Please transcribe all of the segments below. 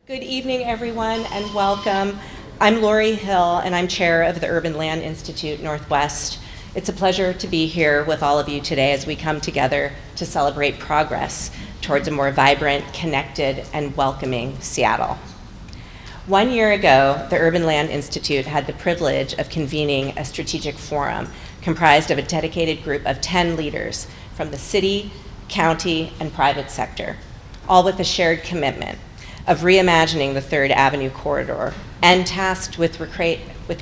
Good evening, everyone, and welcome. I'm Lori Hill, and I'm chair of the Urban Land Institute Northwest. It's a pleasure to be here with all of you today as we come together to celebrate progress towards a more vibrant, connected, and welcoming Seattle. 1 year ago, the Urban Land Institute had the privilege of convening a strategic forum comprised of a dedicated group of 10 leaders from the city, county, and private sector, all with a shared commitment of reimagining the Third Avenue corridor and tasked with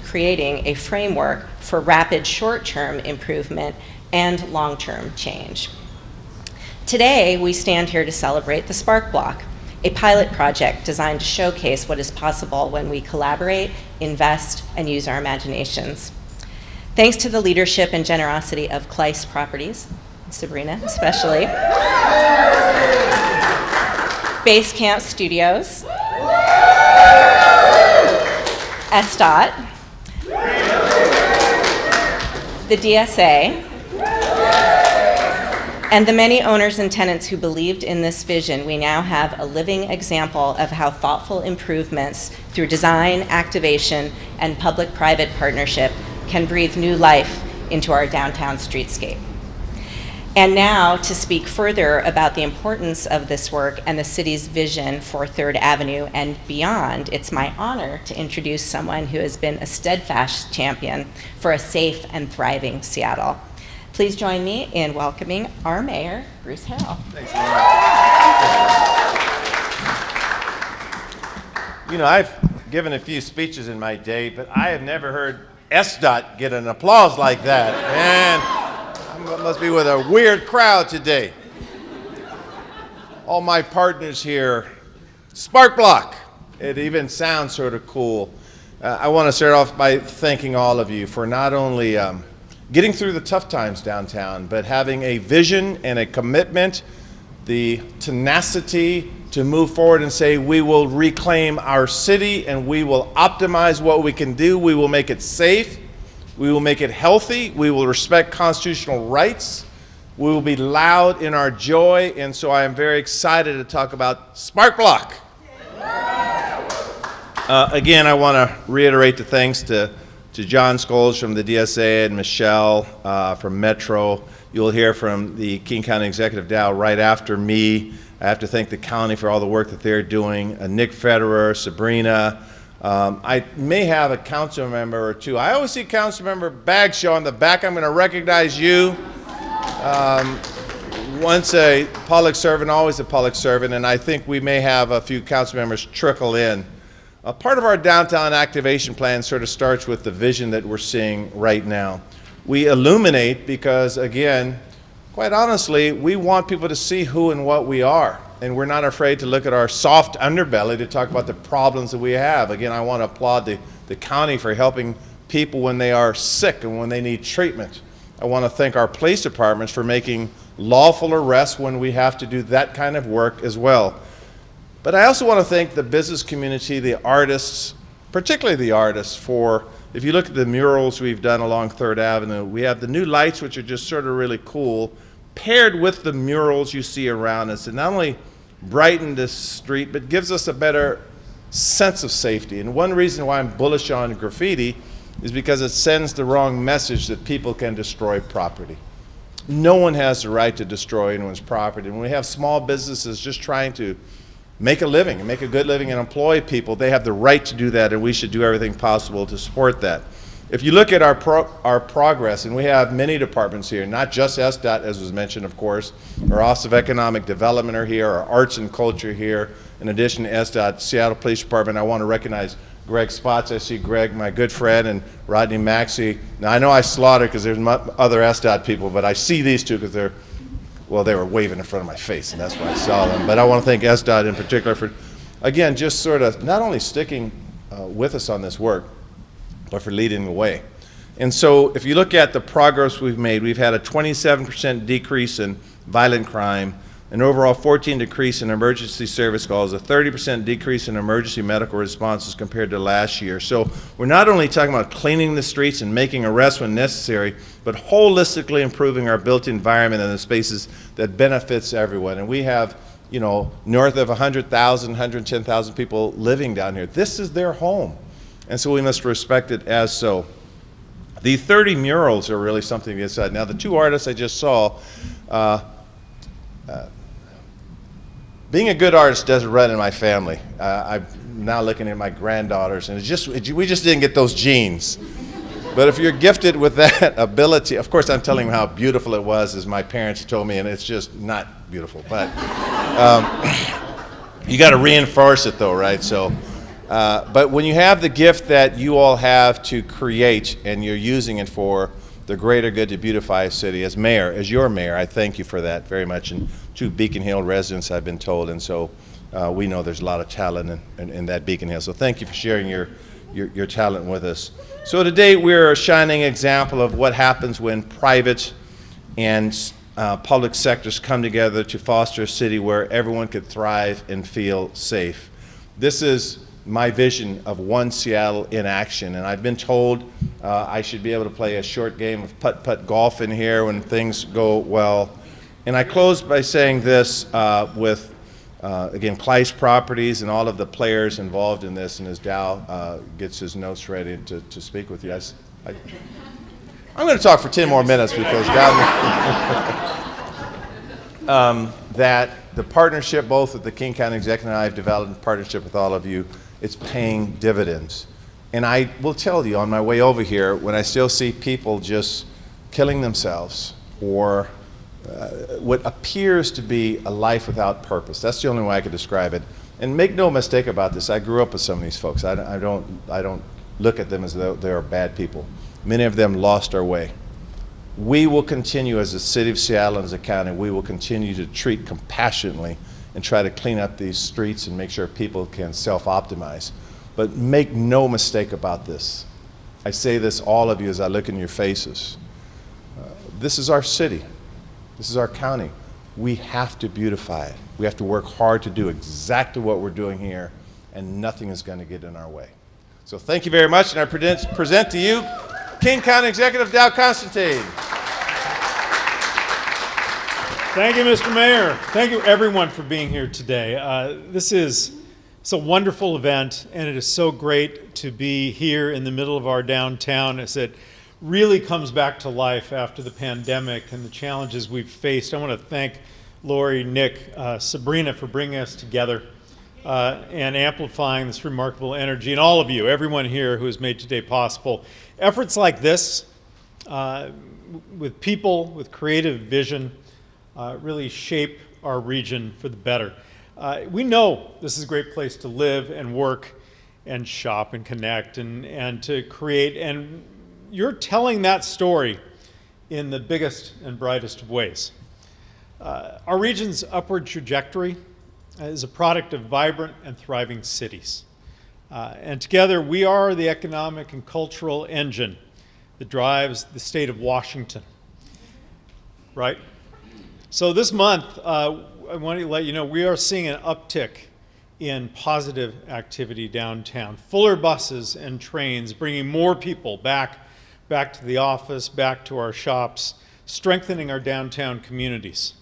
creating a framework for rapid short-term improvement and long-term change. Today, we stand here to celebrate the Spark Block, a pilot project designed to showcase what is possible when we collaborate, invest, and use our imaginations. Thanks to the leadership and generosity of Clise Properties, Sabrina especially, Base Camp Studios, SDOT, the DSA, and the many owners and tenants who believed in this vision, we now have a living example of how thoughtful improvements through design, activation, and public-private partnership can breathe new life into our downtown streetscape. And now, to speak further about the importance of this work and the city's vision for Third Avenue and beyond, it's my honor to introduce someone who has been a steadfast champion for a safe and thriving Seattle. Please join me in welcoming our mayor, Bruce Harrell. Thanks, Laura. You know, I've given a few speeches in my day, but I have never heard SDOT get an applause like that. Man, I must be with a weird crowd today. All my partners here, Spark Block. It even sounds sort of cool. I want to start off by thanking all of you for not only getting through the tough times downtown, but having a vision and a commitment, the tenacity to move forward and say, we will reclaim our city and we will optimize what we can do. We will make it safe. We will make it healthy. We will respect constitutional rights. We will be loud in our joy. And so I am very excited to talk about Spark Block. Again, I want to reiterate the thanks to John Scholes from the DSA and Michelle from Metro. You'll hear from the King County Executive Dow right after me. I have to thank the county for all the work that they're doing. Nick Federer, Sabrina. I may have a council member or two. I always see council member Bagshaw on the back. I'm going to recognize you. Once a public servant, always a public servant, and I think we may have a few council members trickle in. Part of our downtown activation plan sort of starts with the vision that we're seeing right now. We illuminate because, again, quite honestly, we want people to see who and what we are. And we're not afraid to look at our soft underbelly to talk about the problems that we have. Again, I want to applaud the county for helping people when they are sick and when they need treatment. I want to thank our police departments for making lawful arrests when we have to do that kind of work as well. But I also want to thank the business community, the artists, particularly the artists, for, if you look at the murals we've done along Third Avenue, we have the new lights, which are just sort of really cool, paired with the murals you see around us. And not only brighten this street, but gives us a better sense of safety. And one reason why I'm bullish on graffiti is because it sends the wrong message that people can destroy property. No one has the right to destroy anyone's property. And when we have small businesses just trying to make a living and make a good living and employ people, they have the right to do that, and we should do everything possible to support that. If you look at our progress, and we have many departments here, not just SDOT, as was mentioned, of course, our Office of Economic Development are here, our Arts and Culture here, in addition to SDOT, Seattle Police Department. I want to recognize Greg Spots. I see Greg, my good friend, and Rodney Maxey. Now, I know I slaughtered because there's other SDOT people, but I see these two because they're, well, they were waving in front of my face, and that's why I saw them. But I want to thank SDOT in particular for, again, just sort of not only sticking with us on this work, but for leading the way. And so if you look at the progress we've made, we've had a 27% decrease in violent crime, an overall 14% decrease in emergency service calls, a 30% decrease in emergency medical responses compared to last year. So we're not only talking about cleaning the streets and making arrests when necessary, but holistically improving our built environment and the spaces that benefits everyone. And we have north of 100,000, 110,000 people living down here. This is their home, and so we must respect it as so. The 30 murals are really something to decide. Now, the two artists I just saw, being a good artist doesn't run in my family. I'm now looking at my granddaughters, and we just didn't get those genes. But if you're gifted with that ability, of course I'm telling them how beautiful it was, as my parents told me, and it's just not beautiful. But you got to reinforce it though, right? So, but when you have the gift that you all have to create, and you're using it for the greater good to beautify a city, as mayor, as your mayor, I thank you for that very much. And to Beacon Hill residents, I've been told, and so we know there's a lot of talent in that Beacon Hill. So thank you for sharing your talent with us. So today we're a shining example of what happens when private and public sectors come together to foster a city where everyone could thrive and feel safe. This is my vision of one Seattle in action, and I've been told I should be able to play a short game of putt-putt golf in here when things go well. And I close by saying this with again, Clise Properties and all of the players involved in this, and as Dow gets his notes ready to speak with you. I'm going to talk for 10 more minutes because Dow, that the partnership both with the King County Executive and I have developed in partnership with all of you, it's paying dividends. And I will tell you on my way over here, when I still see people just killing themselves or what appears to be a life without purpose. That's the only way I could describe it. And make no mistake about this, I grew up with some of these folks. I don't look at them as though they're bad people. Many of them lost our way. We will continue as the city of Seattle and as a county, we will continue to treat compassionately and try to clean up these streets and make sure people can self-optimize. But make no mistake about this. I say this, all of you, as I look in your faces. This is our city. This is our county. We have to beautify it. We have to work hard to do exactly what we're doing here, and nothing is going to get in our way. So thank you very much, and I present to you King County Executive Dow Constantine. Thank you, Mr. Mayor. Thank you, everyone, for being here today. It's a wonderful event, and it is so great to be here in the middle of our downtown as it really comes back to life after the pandemic and the challenges we've faced. I want to thank Lori, Nick, Sabrina for bringing us together and amplifying this remarkable energy, and all of you, everyone here who has made today possible. Efforts like this, with people with creative vision, really shape our region for the better. We know this is a great place to live and work and shop and connect and to create, and you're telling that story in the biggest and brightest of ways. Our region's upward trajectory is a product of vibrant and thriving cities. And together we are the economic and cultural engine that drives the state of Washington, right? So this month, I want to let you know we are seeing an uptick in positive activity downtown. Fuller buses and trains bringing more people back to the office, back to our shops, strengthening our downtown communities.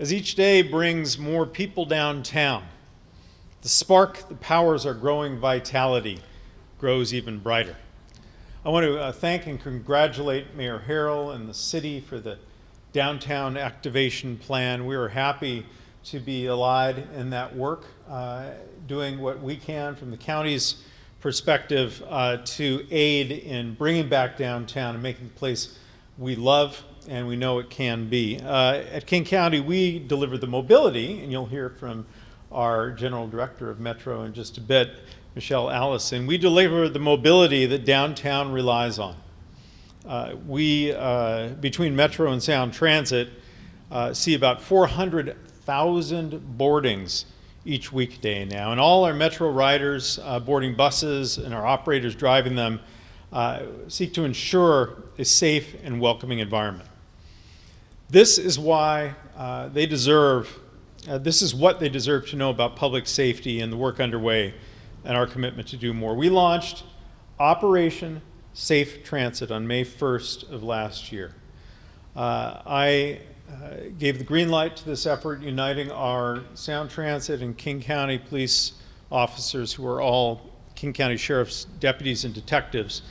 As each day brings more people downtown, the spark that powers our growing vitality grows even brighter. I want to thank and congratulate Mayor Harrell and the city for the downtown activation plan. We are happy to be allied in that work, doing what we can from the county's perspective to aid in bringing back downtown and making the place we love and we know it can be. At King County, we deliver the mobility, and you'll hear from our General Director of Metro in just a bit, Michelle Allison. We deliver the mobility that downtown relies on. We, between Metro and Sound Transit, see about 400,000 boardings each weekday now. And all our Metro riders boarding buses and our operators driving them seek to ensure a safe and welcoming environment. This is why this is what they deserve to know about public safety and the work underway and our commitment to do more. We launched Operation Safe Transit on May 1st of last year. I gave the green light to this effort, uniting our Sound Transit and King County police officers, who are all King County Sheriff's deputies and detectives,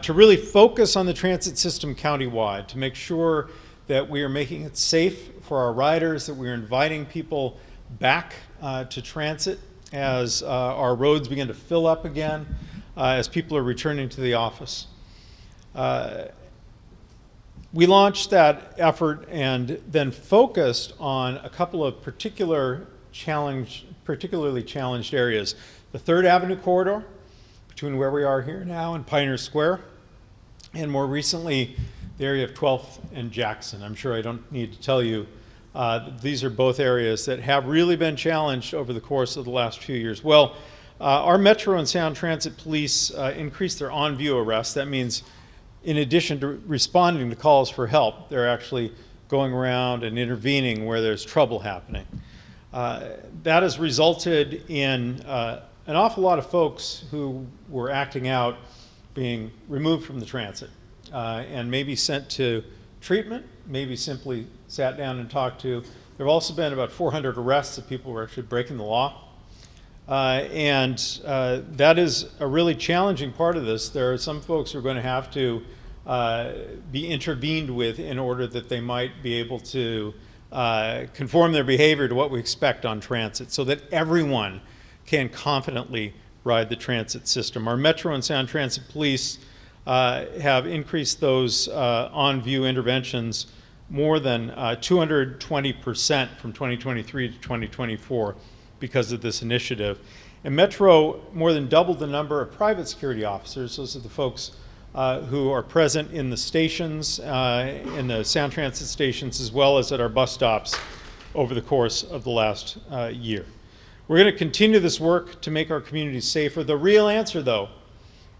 to really focus on the transit system countywide, to make sure that we are making it safe for our riders, that we are inviting people back to transit as our roads begin to fill up again, as people are returning to the office. We launched that effort and then focused on a couple of particularly challenged areas. The 3rd Avenue corridor, between where we are here now and Pioneer Square, and more recently, the area of 12th and Jackson. I'm sure I don't need to tell you these are both areas that have really been challenged over the course of the last few years. Well, our Metro and Sound Transit police increased their on-view arrests. That means in addition to responding to calls for help, they're actually going around and intervening where there's trouble happening. That has resulted in an awful lot of folks who were acting out being removed from the transit and maybe sent to treatment, maybe simply sat down and talked to. There have also been about 400 arrests of people who are actually breaking the law. And that is a really challenging part of this. There are some folks who are going to have to be intervened with in order that they might be able to conform their behavior to what we expect on transit, so that everyone can confidently ride the transit system. Our Metro and Sound Transit police have increased those on-view interventions more than 220% from 2023 to 2024 because of this initiative. And Metro more than doubled the number of private security officers. Those are the folks who are present in the stations, in the Sound Transit stations, as well as at our bus stops over the course of the last year. We're going to continue this work to make our communities safer. The real answer, though,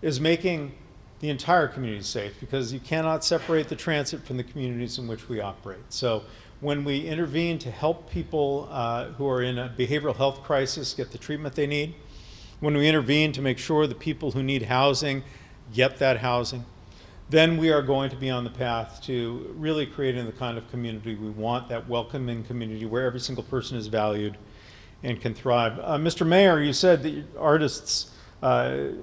is making the entire community safe, because you cannot separate the transit from the communities in which we operate. So when we intervene to help people who are in a behavioral health crisis get the treatment they need, when we intervene to make sure the people who need housing get that housing, then we are going to be on the path to really creating the kind of community we want, that welcoming community where every single person is valued and can thrive. Mr. Mayor, you said that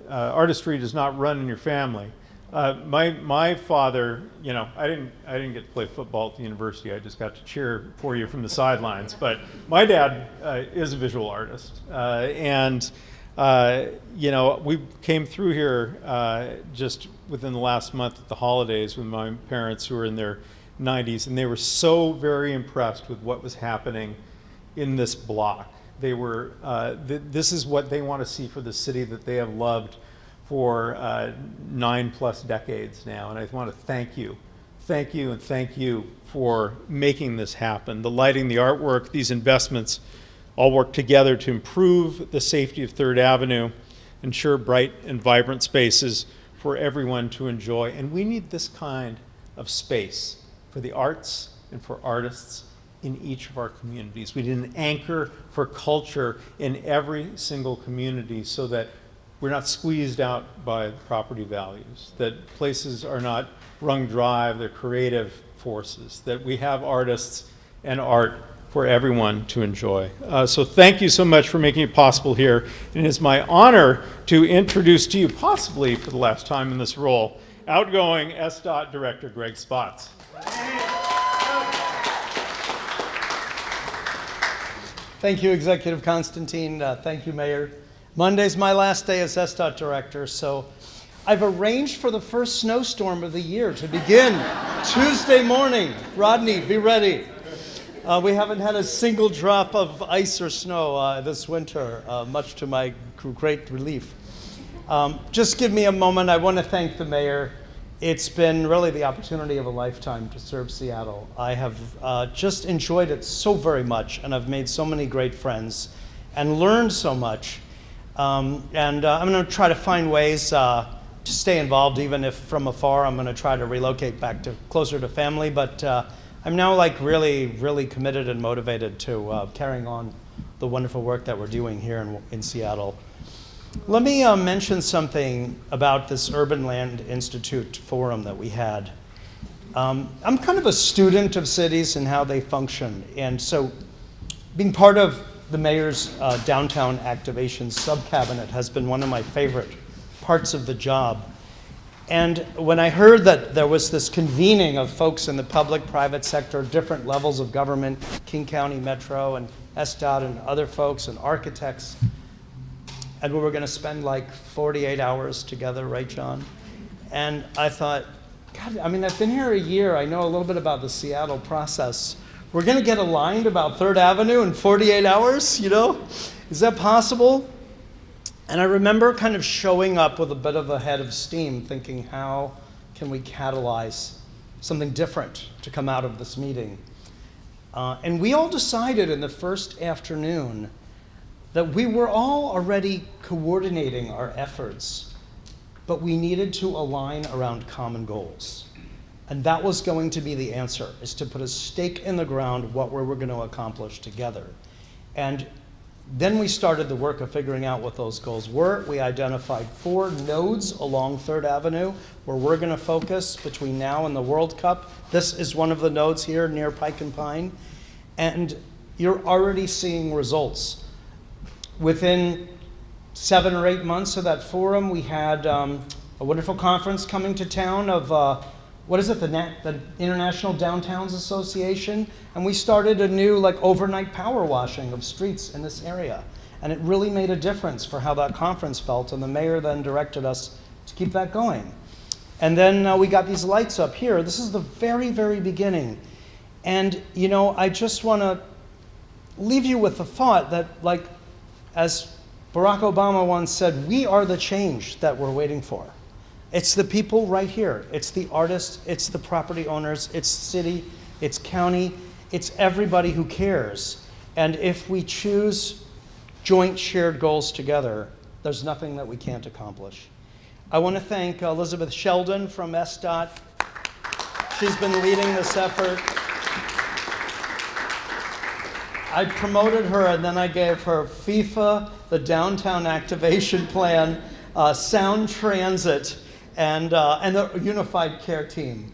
artistry does not run in your family. My father, you know, I didn't get to play football at the university. I just got to cheer for you from the sidelines. But my dad is a visual artist, and you know, we came through here just within the last month at the holidays with my parents, who were in their 90s, and they were so very impressed with what was happening in this block. They were, this is what they want to see for the city that they have loved for 9+ decades now. And I want to thank you for making this happen. The lighting, the artwork, these investments all work together to improve the safety of 3rd Avenue, ensure bright and vibrant spaces for everyone to enjoy. And we need this kind of space for the arts and for artists in each of our communities. We need an anchor for culture in every single community, so that we're not squeezed out by property values, that places are not wrung dry of their creative forces, that we have artists and art for everyone to enjoy. So thank you so much for making it possible here. And it is my honor to introduce to you, possibly for the last time in this role, outgoing SDOT Director Greg Spotts. Thank you, Executive Constantine. Thank you, Mayor. Monday's my last day as SDOT Director, so I've arranged for the first snowstorm of the year to begin Tuesday morning. Rodney, be ready. We haven't had a single drop of ice or snow this winter, much to my great relief. Just give me a moment. I want to thank the Mayor. It's been really the opportunity of a lifetime to serve Seattle. I have just enjoyed it so very much, and I've made so many great friends and learned so much. I'm going to try to find ways to stay involved, even if from afar. I'm going to try to relocate back to closer to family, but I'm now really committed and motivated to carrying on the wonderful work that we're doing here in Seattle. Let me mention something about this Urban Land Institute forum that we had. I'm kind of a student of cities and how they function. And so being part of the mayor's downtown activation sub-cabinet has been one of my favorite parts of the job. And when I heard that there was this convening of folks in the public, private sector, different levels of government, King County Metro and SDOT and other folks and architects, and we were going to spend like 48 hours together, right, John? And I thought, God, I mean, I've been here a year. I know a little bit about the Seattle process. We're going to get aligned about 3rd Avenue in 48 hours, you know? Is that possible? And I remember kind of showing up with a bit of a head of steam, thinking, how can we catalyze something different to come out of this meeting? And we all decided in the first afternoon that we were all already coordinating our efforts, but we needed to align around common goals. And that was going to be the answer, is to put a stake in the ground what we were going to accomplish together. And then we started the work of figuring out what those goals were. We identified 4 nodes along 3rd Avenue where we're going to focus between now and the World Cup. This is one of the nodes here near Pike and Pine. And you're already seeing results. Within 7 or 8 months of that forum, we had a wonderful conference coming to town of what is it, the International Downtowns Association, and we started a new overnight power washing of streets in this area. And it really made a difference for how that conference felt, and the mayor then directed us to keep that going. And then we got these lights up here. This is the very, very beginning. And, you know, I just want to leave you with the thought that, as Barack Obama once said, we are the change that we're waiting for. It's the people right here. It's the artists, it's the property owners, it's city, it's county, it's everybody who cares. And if we choose joint shared goals together, there's nothing that we can't accomplish. I want to thank Elizabeth Sheldon from SDOT. She's been leading this effort. I promoted her, and then I gave her FIFA, the Downtown Activation Plan, Sound Transit, and the Unified Care Team.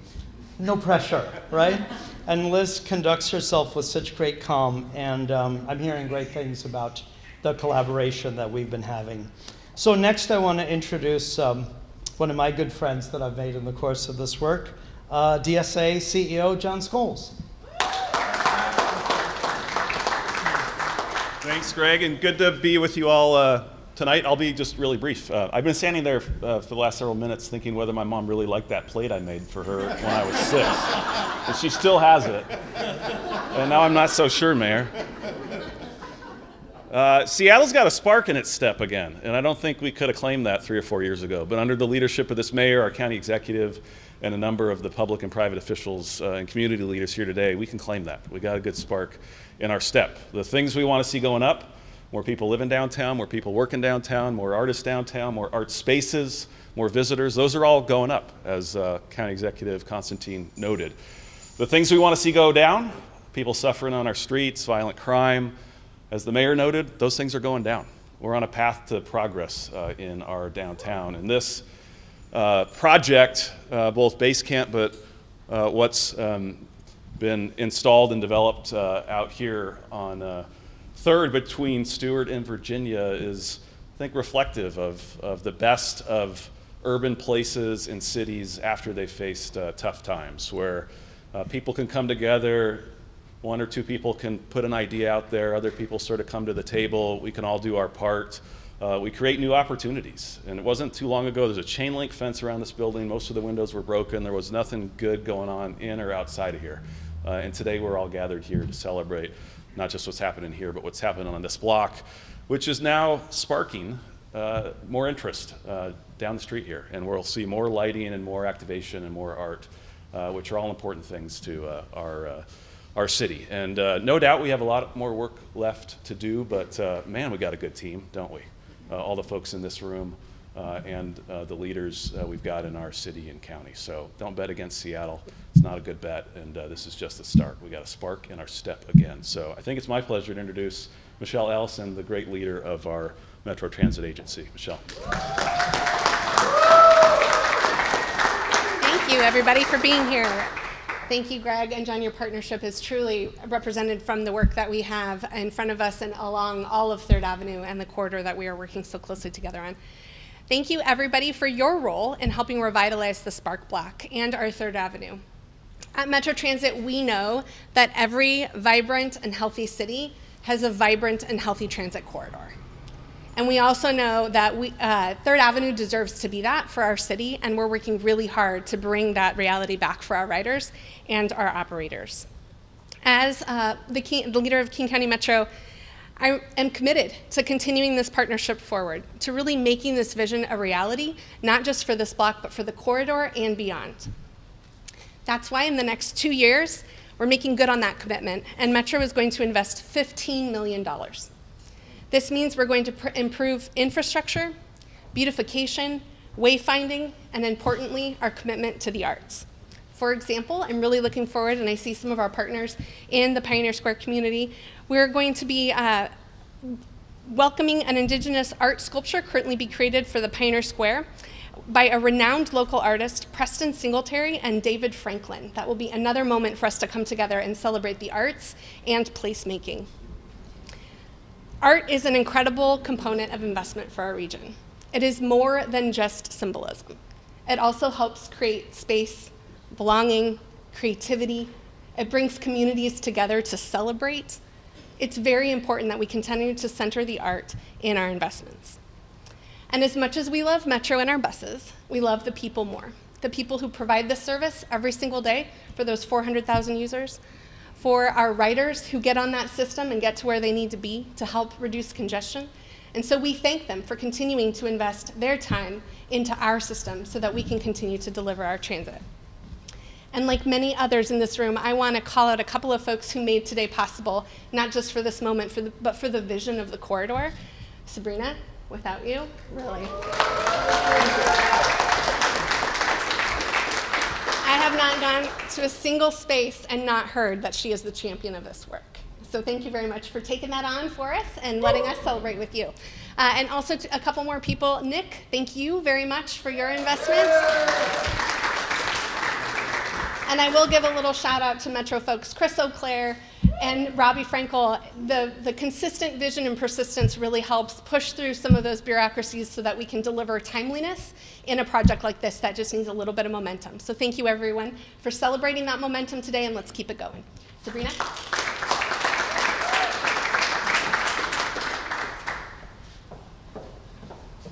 No pressure, right? And Liz conducts herself with such great calm, and I'm hearing great things about the collaboration that we've been having. So next I want to introduce one of my good friends that I've made in the course of this work, DSA CEO John Scholes. Thanks, Greg, and good to be with you all tonight. I'll be just really brief. I've been standing there for the last several minutes thinking whether my mom really liked that plate I made for her when I was 6. And she still has it. And now I'm not so sure, Mayor. Seattle's got a spark in its step again, and I don't think we could have claimed that 3 or 4 years ago. But under the leadership of this mayor, our county executive, and a number of the public and private officials and community leaders here today, we can claim that. We got a good spark in our step. The things we want to see going up: more people living downtown, more people working downtown, more artists downtown, more art spaces, more visitors. Those are all going up, as County Executive Constantine noted. The things we want to see go down: people suffering on our streets, violent crime. As the mayor noted, those things are going down. We're on a path to progress in our downtown. And this project, both Base Camp, but what's been installed and developed out here on 3rd between Stewart and Virginia, is, I think, reflective of the best of urban places and cities after they faced tough times, where people can come together. 1 or 2 people can put an idea out there, other people sort of come to the table, we can all do our part. We create new opportunities. And it wasn't too long ago, there's a chain link fence around this building, most of the windows were broken, there was nothing good going on in or outside of here. And today we're all gathered here to celebrate not just what's happening here, but what's happening on this block, which is now sparking more interest down the street here. And we'll see more lighting and more activation and more art, which are all important things to our city. And no doubt we have a lot more work left to do, but man, we got a good team, don't we? All the folks in this room and the leaders we've got in our city and county. So don't bet against Seattle. It's not a good bet, and this is just the start. We got a spark in our step again. So I think it's my pleasure to introduce Michelle Ellison, the great leader of our Metro Transit Agency. Michelle. Thank you, everybody, for being here. Thank you, Greg and John. Your partnership is truly represented from the work that we have in front of us and along all of 3rd Avenue and the corridor that we are working so closely together on. Thank you, everybody, for your role in helping revitalize the Spark Block and our 3rd Avenue. At Metro Transit, we know that every vibrant and healthy city has a vibrant and healthy transit corridor. And we also know that 3rd Avenue deserves to be that for our city, and we're working really hard to bring that reality back for our riders and our operators. As the leader of King County Metro, I am committed to continuing this partnership forward, to really making this vision a reality, not just for this block, but for the corridor and beyond. That's why in the next 2 years, we're making good on that commitment, and Metro is going to invest $15 million. This means we're going to improve infrastructure, beautification, wayfinding, and importantly, our commitment to the arts. For example, I'm really looking forward, and I see some of our partners in the Pioneer Square community. We're going to be welcoming an Indigenous art sculpture currently be created for the Pioneer Square by a renowned local artist, Preston Singletary and David Franklin. That will be another moment for us to come together and celebrate the arts and placemaking. Art is an incredible component of investment for our region. It is more than just symbolism. It also helps create space, belonging, creativity. It brings communities together to celebrate. It's very important that we continue to center the art in our investments. And as much as we love Metro and our buses, we love the people more. The people who provide this service every single day for those 400,000 users, for our riders who get on that system and get to where they need to be to help reduce congestion. And so we thank them for continuing to invest their time into our system so that we can continue to deliver our transit. And like many others in this room, I want to call out a couple of folks who made today possible, not just for this moment, but for the vision of the corridor. Sabrina, without you, really. I have not gone to a single space and not heard that she is the champion of this work. So thank you very much for taking that on for us and letting us celebrate with you. And also to a couple more people. Nick, thank you very much for your investment. And I will give a little shout out to Metro folks, Chris O'Clair and Robbie Frankel. The consistent vision and persistence really helps push through some of those bureaucracies so that we can deliver timeliness in a project like this that just needs a little bit of momentum. So thank you everyone for celebrating that momentum today, and let's keep it going. Sabrina?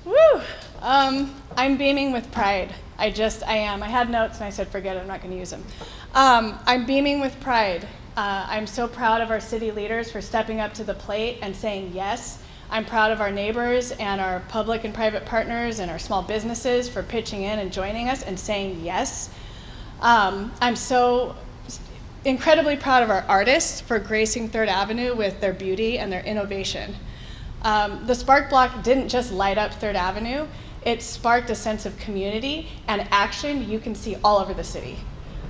Woo! I'm beaming with pride. I am. I had notes and I said, forget it, I'm not going to use them. I'm beaming with pride. I'm so proud of our city leaders for stepping up to the plate and saying yes. I'm proud of our neighbors and our public and private partners and our small businesses for pitching in and joining us and saying yes. I'm so incredibly proud of our artists for gracing 3rd Avenue with their beauty and their innovation. The Spark Block didn't just light up 3rd Avenue, it sparked a sense of community and action you can see all over the city.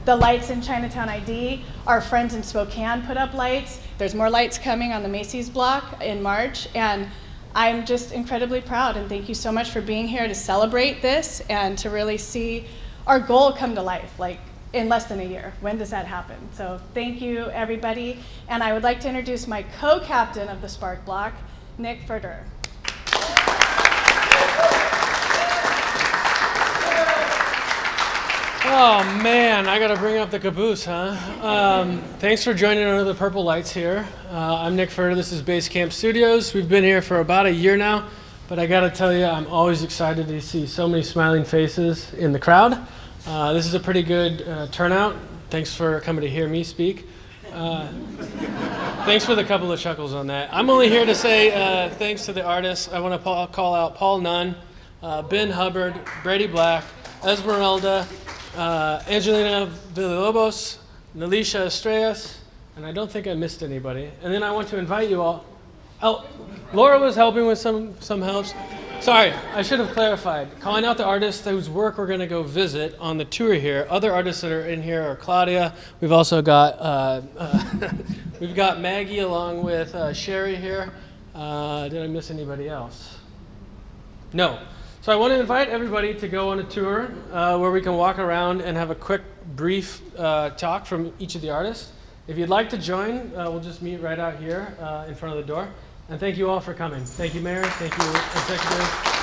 The lights in Chinatown ID, our friends in Spokane put up lights. There's more lights coming on the Macy's block in March, and I'm just incredibly proud, and thank you so much for being here to celebrate this and to really see our goal come to life, like in less than a year. When does that happen? So thank you, everybody, and I would like to introduce my co-captain of the Spark Block, Nick Furterer. Oh man, I gotta bring up the caboose, huh? Thanks for joining under the purple lights here. I'm Nick Furter, this is Base Camp Studios. We've been here for about a year now, but I gotta tell you, I'm always excited to see so many smiling faces in the crowd. This is a pretty good turnout. Thanks for coming to hear me speak. Thanks for the couple of chuckles on that. I'm only here to say thanks to the artists. I wanna call out Paul Nunn, Ben Hubbard, Brady Black, Esmeralda, Angelina Villalobos, Nalisha Estrellas, and I don't think I missed anybody. And then I want to invite you all. Oh, Laura was helping with some helps. Sorry, I should have clarified. Calling out the artists whose work we're going to go visit on the tour here. Other artists that are in here are Claudia. We've also got we've got Maggie along with Sherry here. Did I miss anybody else? No. So I want to invite everybody to go on a tour where we can walk around and have a quick, brief talk from each of the artists. If you'd like to join, we'll just meet right out here in front of the door. And thank you all for coming. Thank you, Mayor. Thank you, Executive.